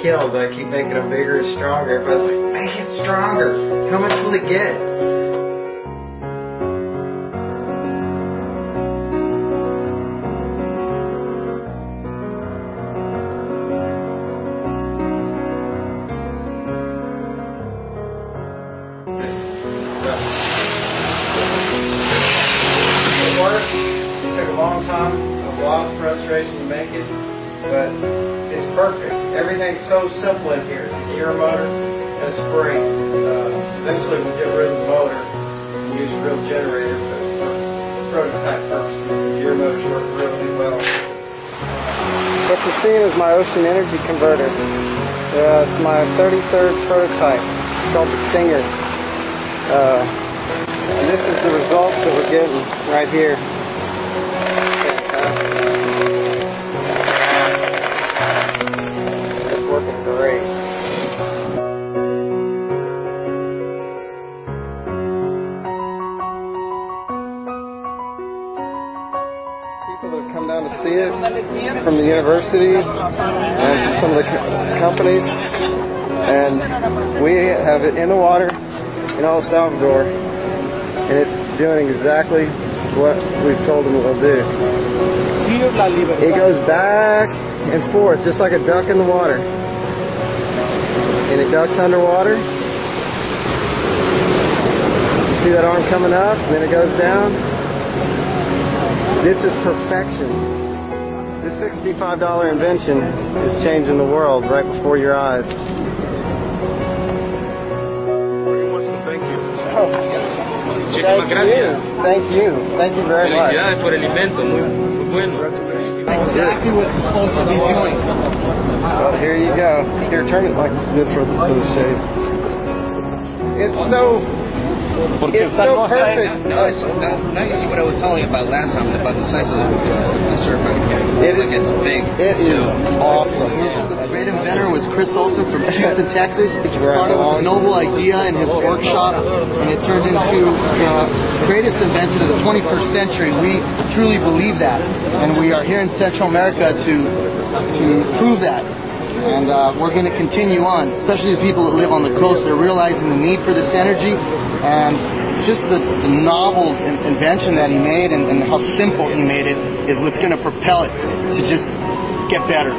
killed. I keep making them bigger and stronger. Everybody's like, make it stronger. How much will it get? It works. It took a long time, a lot of frustration to make it, but it's perfect. Everything's so simple in here. It's a gear motor and a spring. Eventually we'll get rid of the motor and use a real generator, but for prototype purposes, the gear motors work really well. What you're seeing is my ocean energy converter. It's my 33rd prototype. It's called the Stinger. And this is the results that we're getting right here. It's working great. People that come down to see it from the universities and from some of the companies, and we have it in the water in El Salvador, and it's doing exactly what we've told them it will do. It goes back and forth just like a duck in the water, and it ducks underwater. You see that arm coming up, and then it goes down. This is perfection. This $65 invention is changing the world right before your eyes. Thank you. Thank you very much. Felicidades por el invento, muy bueno. Exactly what it's supposed to be doing. Well, here you go. Here, turn it like this for the shade. It's so perfect. Now you see what I was telling you about last time about the size of the serpent. It's big. It is awesome. The great inventor was Chris Olson from Houston, Texas. It started with a noble idea in his workshop, and it turned into the greatest invention of the 21st century. We truly believe that, and we are here in Central America to prove that. And we're going to continue on, especially the people that live on the coast. They're realizing the need for this energy, and just the novel invention that he made and how simple he made it is what's going to propel it to just get better.